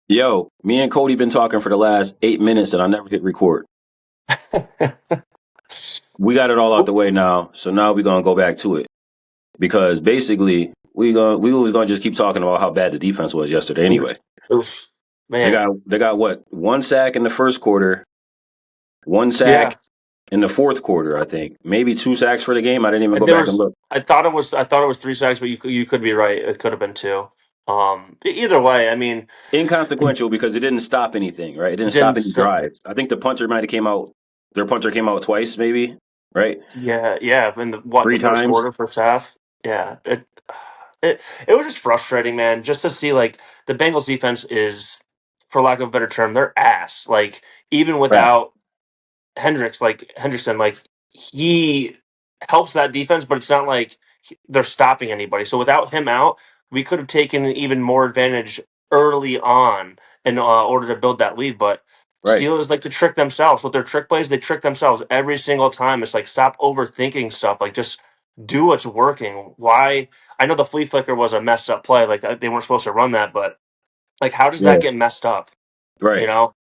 Yo, me and Cody been talking for the last 8 minutes and I never hit record. We got it all out the way now, so now we're gonna go back to it because basically we was gonna just keep talking about how bad the defense was yesterday anyway. Oof, They man. got what, one sack in the first quarter, one Yeah, sack in the fourth quarter, I think. Maybe two sacks for the game. I didn't even go there back and was. look. I thought it was 3 sacks, but you could be right. It could have been two. Either way, I mean, it Inconsequential because it didn't stop anything, right? It didn't stop didn't. any drives. I think the punter might have came out. Their punter came out twice, maybe, right? Yeah, yeah. In the Three first times. quarter, first half. Yeah, it was just frustrating, man. Just to see like the Bengals defense is, for lack of a better term, they're ass. Like even Right. without Hendrickson, like he helps that defense, but it's not like they're stopping anybody. So without him out, we could have taken even more advantage early on in order to build that lead. But Right. Steelers like to trick themselves with their trick plays. They trick themselves every single time. It's like stop overthinking stuff. Like just do what's working. Why? I know the flea flicker was a messed up play. Like they weren't supposed to run that, but like how does that Yeah. get messed up? You Right. know?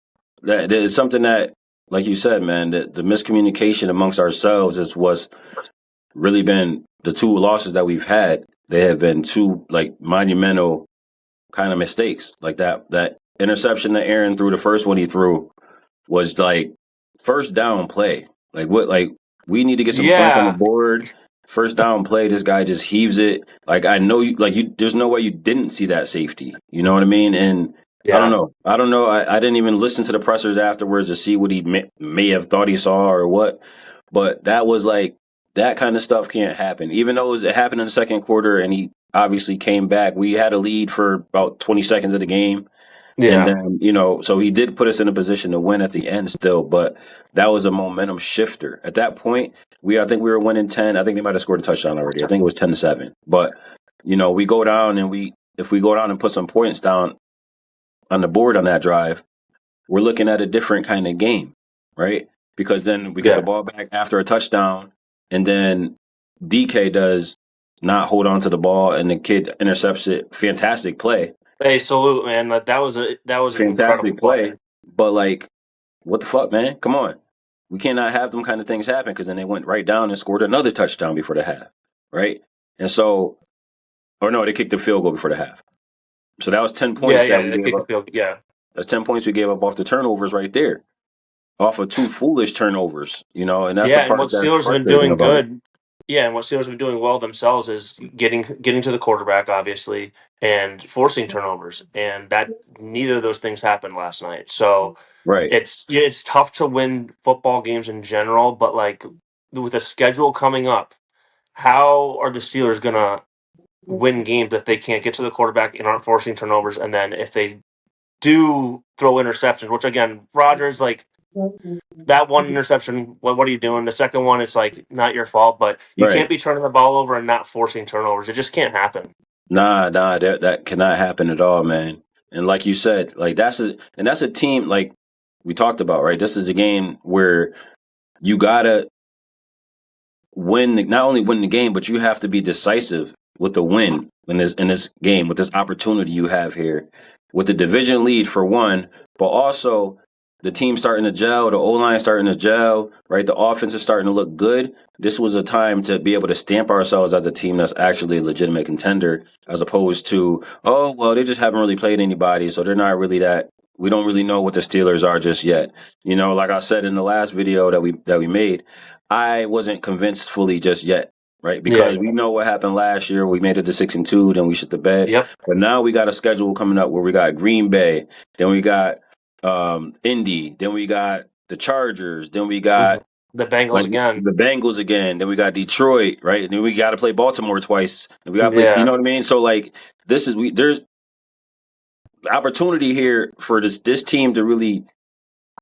That is something that, like you said, man, that the miscommunication amongst ourselves is what's really been the two losses that we've had. They have been two like monumental kind of mistakes. Like that interception that Aaron threw, the first one he threw was like first down play. Like what? Like we need to get some points on the Yeah. board. First down play, this guy just heaves it. Like I know you. Like you, there's no way you didn't see that safety. You know what I mean? And I don't Yeah. know. I don't know. I didn't even listen to the pressers afterwards to see what he may have thought he saw or what. But that was like that kind of stuff can't happen. Even though it happened in the second quarter and he obviously came back. We had a lead for about 20 seconds of the game. And Yeah. then, so he did put us in a position to win at the end still, but that was a momentum shifter. At that point, I think we were winning 10. I think they might have scored a touchdown already. I think it was 10-7. But, we go down and if we go down and put some points down on the board on that drive, we're looking at a different kind of game, right? Because then we get the Yeah. ball back after a touchdown, and then DK does not hold on to the ball, and the kid intercepts it. Fantastic play. Hey, salute, man! Like, that was an incredible Fantastic play. play. But like, what the fuck, man? Come on. We cannot have them kind of things happen because then they went right down and scored another touchdown before the half. Right? And so or no, they kicked the field goal before the half. So that was 10 Yeah, points that yeah, we they gave kicked the up. field. Yeah, That's 10 points we gave up off the turnovers right there. Off of two foolish turnovers, and that's the yeah. And part what that's Steelers have been frustrating doing about it. good. Yeah, and what Steelers have been doing well themselves is getting to the quarterback, obviously, and forcing turnovers. And that neither of those things happened last night. So Right. it's tough to win football games in general, but like with the schedule coming up, how are the Steelers gonna win games if they can't get to the quarterback and aren't forcing turnovers? And then if they do throw interceptions, which again, Rogers, like that one interception, what are you doing? The second one, it's like not your fault, but you Right. can't be turning the ball over and not forcing turnovers. It just can't happen. Nah, that cannot happen at all, man. And like you said, like that's a team like we talked about, right? This is a game where you gotta not only win the game, but you have to be decisive with the win in this game, with this opportunity you have here, with the division lead for one, but also the team starting to gel, the O line starting to gel, right? The offense is starting to look good. This was a time to be able to stamp ourselves as a team that's actually a legitimate contender, as opposed to, oh well, they just haven't really played anybody, so they're not really that. We don't really know what the Steelers are just yet. Like I said in the last video that we made, I wasn't convinced fully just yet, right? Yeah. Because we know what happened last year. We made it to 6-2, then we shit the bed. Yep. But now we got a schedule coming up where we got Green Bay, then we got Indy, then we got the Chargers, then we Mhm. got The Bengals like again. the Bengals again, then we got Detroit, right? And then we got to play Baltimore twice. And we got to play, you Yeah. know what I mean? So like there's opportunity here for this team to really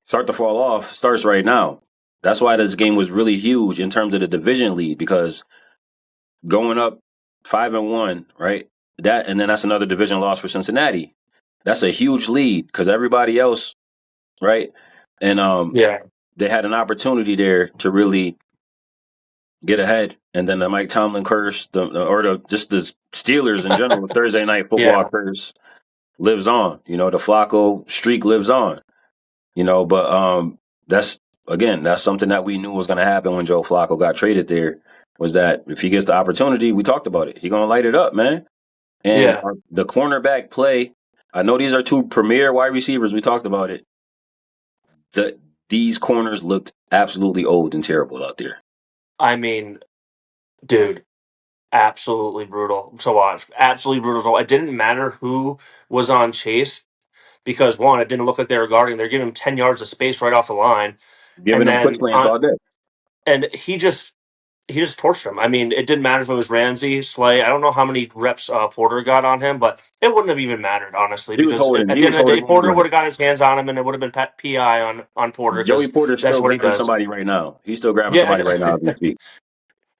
start to fall off starts right now. That's why this game was really huge in terms of the division lead because going up 5-1, right? And then that's another division loss for Cincinnati. That's a huge lead because everybody else, right? And Yeah. they had an opportunity there to really get ahead. And then the Mike Tomlin curse, or just the Steelers in general, Thursday night football Yeah. curse, lives on. The Flacco streak lives on. But that's that's something that we knew was going to happen when Joe Flacco got traded there. Was that if he gets the opportunity, we talked about it. He gonna light it up, man. And Yeah. the cornerback play. I know these are two premier wide receivers. We talked about it. The These corners looked absolutely old and terrible out there. I mean, dude, absolutely brutal to watch. Absolutely brutal to watch. It didn't matter who was on Chase because one, it didn't look like they were guarding. They're giving him 10 yards of space right off the line. Giving And them quick then plans all day. and he just torched him. I mean, it didn't matter if it was Ramsey, Slay. I don't know how many reps Porter got on him, but it wouldn't have even mattered honestly He was because holding. at He the was end of the day, holding Porter anyway. would have got his hands on him, and it would have been PI on Porter Joey because Porter's that's still what he grabbing does. somebody right now. He's still grabbing Yeah, somebody right now as we and speak.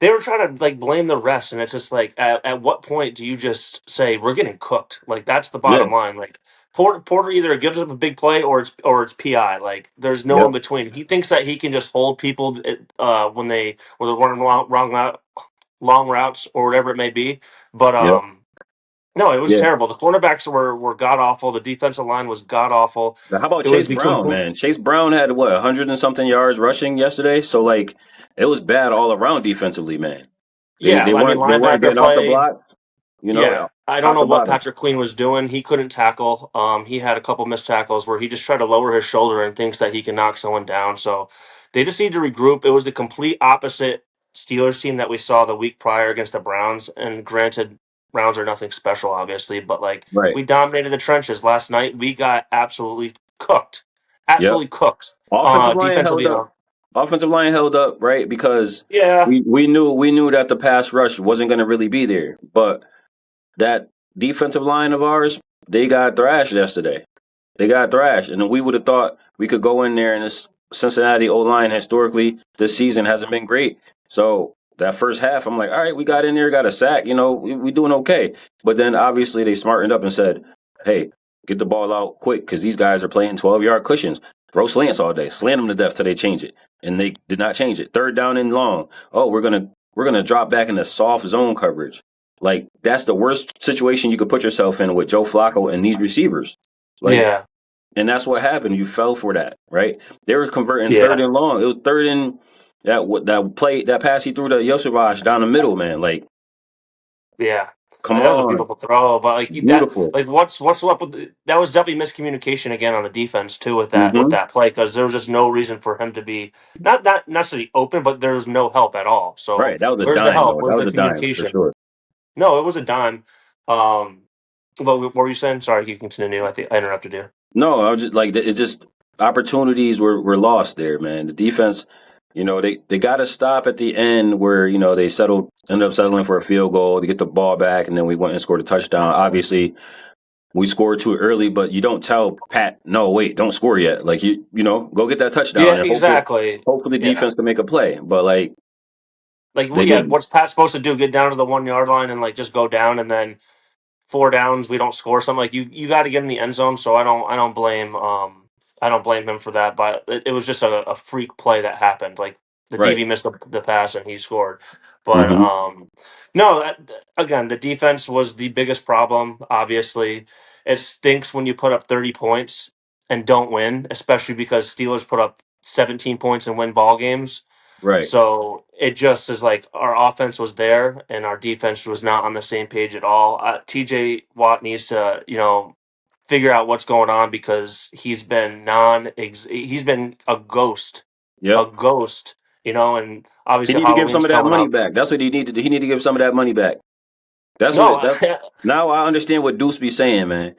they were trying to like blame the refs, and it's just like at what point do you just say we're getting cooked? Like that's the Yeah. bottom line. Like Porter either gives up a big play or it's PI. Like there's no in Yep. between. He thinks that he can just hold people when they're running long routes or whatever it may be. But Yep. no, it was Yeah. terrible. The cornerbacks were god awful. The defensive line was god awful. Now, how about It was Chase the Brown, complete. man? Chase Brown had what, 100 and something yards rushing yesterday. So like, it was bad all around defensively, man. They Yeah, they I mean weren't linebacker getting off the play. blocks. Yeah, I don't Top know to what bottom. Patrick Queen was doing. He couldn't tackle. He had a couple missed tackles where he just tried to lower his shoulder and thinks that he can knock someone down. So they just need to regroup. It was the complete opposite Steelers team that we saw the week prior against the Browns. And granted, Browns are nothing special, obviously, but like Right. we dominated the trenches last night. We got absolutely cooked, Yep. absolutely cooked. Offensive line held Defensively up. though, Offensive line held up, right? Because yeah, we knew that the pass rush wasn't going to really be there. But that defensive line of ours, they got thrashed yesterday. They got thrashed, and we would have thought we could go in there, and this Cincinnati O line historically this season hasn't been great. So that first half, I'm like, all right, we got in there, got a sack, we doing okay. But then obviously they smartened up and said, hey, get the ball out quick because these guys are playing 12-yard cushions. Throw slants all day, slant them to death till they change it, and they did not change it. Third down and long. Oh, we're gonna drop back into soft zone coverage. Like that's the worst situation you could put yourself in with Joe Flacco and these receivers. Like, yeah, and that's what happened. You fell for that, right? They were converting third yeah. and long. It was third and that pass he threw to Yosevich down the middle, man. Like, Yeah, come like, that was a on, beautiful throw, but beautiful. like what's up with that was definitely miscommunication again on the defense too with that Hmm. play because there was just no reason for him to be not necessarily open, but there was no help at all. So Right, that was a where's the dime help? though. That Where's was the a dime for communication? sure. No, it was a dime. But what were you saying? Sorry, you continue. I think I interrupted you. No, I was just like it's just opportunities were lost there, man. The defense, they got to stop at the end where they ended up settling for a field goal to get the ball back, and then we went and scored a touchdown. Obviously, we scored too early, but you don't tell Pat, no, wait, don't score yet. Like go get that touchdown, Yeah, and exactly. hopefully Yeah. defense can make a play. But like Like, they yeah, didn't. what's Pat supposed to do? Get down to the 1 yard line and like just go down, and then four downs, we don't score something like you got to get in the end zone. So I don't blame him for that. But it was just a freak play that happened. Like the Right. DB missed the pass and he scored. But Hmm. no, again, the defense was the biggest problem. Obviously, it stinks when you put up 30 points and don't win, especially because Steelers put up 17 points and win ball games. Right. So it just is like our offense was there and our defense was not on the same page at all. TJ Watt needs to, figure out what's going on because he's been a Yep. ghost, and He obviously need to give some Halloween's of that coming money up. back. That's what he needed. He need to give some of that money back. That's what No, that. Now I understand what Deuce be saying, man.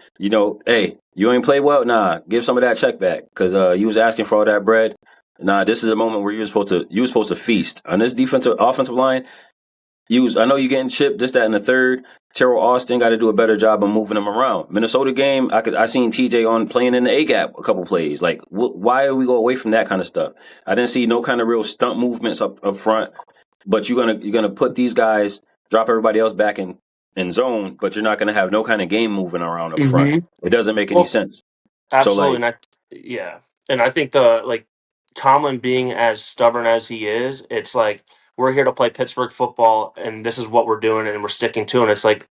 Hey, you ain't play well. Nah, give some of that check back because you was asking for all that bread. Nah, this is a moment where you were supposed to feast on this defensive offensive line. I know you're getting chipped, this, that, and the third. Terrell Austin got to do a better job of moving them around. Minnesota game, I seen TJ on playing in the A gap a couple plays. Like, why are we go away from that kind of stuff? I didn't see no kind of real stunt movements up front. But you're gonna put these guys, drop everybody else back in zone, but you're not gonna have no kind of game moving around up front. hmm It doesn't make any well, sense. So absolutely, like, and yeah, and I think the like Tomlin being as stubborn as he is, it's like we're here to play Pittsburgh football, and this is what we're doing, and we're sticking to it. And it's like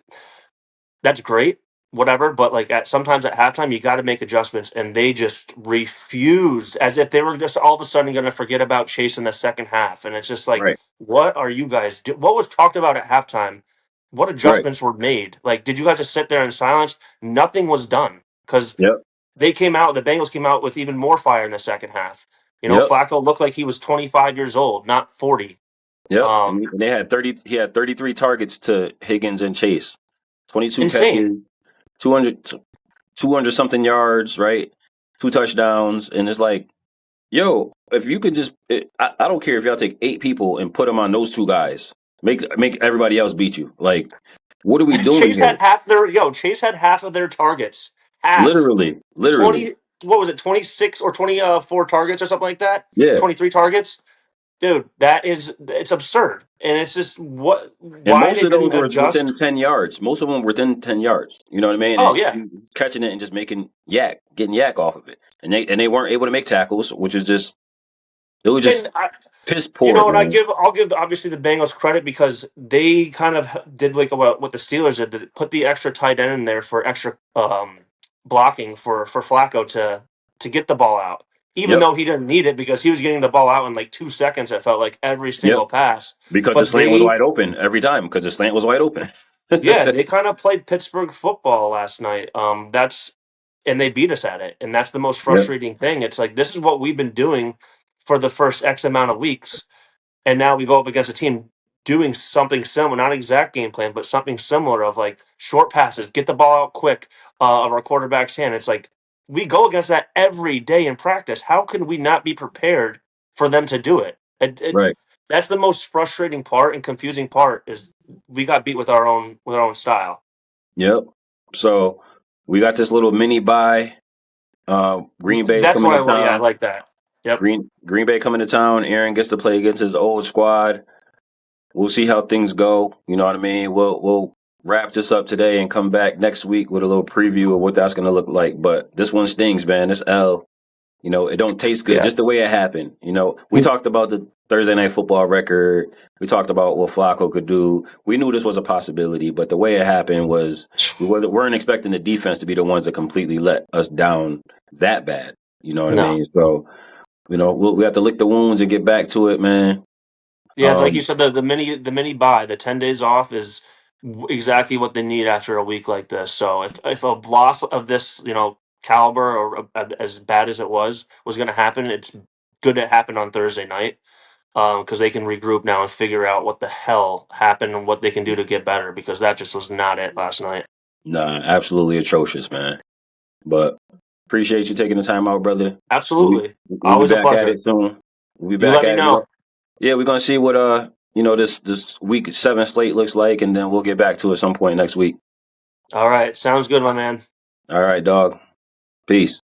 that's great. whatever. But like sometimes at halftime, you got to make adjustments, and they just refused, as if they were just all of a sudden going to forget about Chase in the second half. And it's just like, Right. what are you guys do? What was talked about at halftime? What Right. adjustments were made? Like, did you guys just sit there in silence? Nothing was done because Yep. they came out. The Bengals came out with even more fire in the second half. Yep. Flacco looked like he was 25 years old, not 40. Yep. And Um, they had 30. He had 33 targets to Higgins and Chase. 22 insane. catches, 200, 200 something yards, right? 2 touchdowns, and it's like, yo, if you could I don't care if y'all take 8 people and put them on those 2 guys. Make everybody else beat you. Like, what are we doing Chase here? had Chase had half of their targets. Half. Literally. 20, what was it, 26 or 24 targets or something like that? Yeah. 23 targets? Dude, it's absurd. And it's just And why most they of those didn't were within adjust. 10 yards. Most of them were within 10 yards. You know what I mean? Oh, And yeah. he's catching it and just getting yak off of it. And they weren't able to make tackles, which is just, it was just And piss poor, and man. I'll give obviously the Bengals credit because they kind of did like what the Steelers did, put the extra tight end in there for extra blocking for Flacco to get the ball out, even Yep. though he didn't need it because he was getting the ball out in like 2 seconds. It felt like every Yep. single pass, Because the but slant was wide open every time because the slant was wide open. they kind of played Pittsburgh football last night. And they beat us at it, and that's the most Yep. frustrating thing. It's like this is what we've been doing for the first X amount of weeks, and now we go up against a team doing something similar, not exact game plan, but something similar of like short passes, get the ball out quick of our quarterback's hand. It's like we go against that every day in practice. How can we not be prepared for them to do it? Right. That's the most frustrating part and confusing part is we got beat with our own style. Yep. So we got this little mini bye. Green Bay's That's coming why, to I town. like that. Yep. Green Bay coming to town. Aaron gets to play against his old squad. We'll see how things go. You know what I mean? We'll wrap this up today and come back next week with a little preview of what that's going to look like. But this one stings, man. This L, it don't taste good. Yeah. Just the way it happened. We talked about the Thursday Night Football record. We talked about what Flacco could do. We knew this was a possibility, but the way it happened was weren't expecting the defense to be the ones that completely let us down that bad. You know what I No. mean? So, we have to lick the wounds and get back to it, man. Yeah, like you Um, said, the mini buy, the 10 days off is exactly what they need after a week like this. So if a loss of this caliber or as bad as it was going to happen, it's good it happened on Thursday night because they can regroup now and figure out what the hell happened and what they can do to get better because that just was not it last night. nah, absolutely atrocious, man. But appreciate you taking the time out, brother. We'll be, Absolutely, we'll be always a back at pleasure. it soon. We'll be You back let me at it. know. Yeah, we're gonna see what this week 7 slate looks like, and then we'll get back to it some point next week. All right, sounds good, my man. All right, dog. Peace.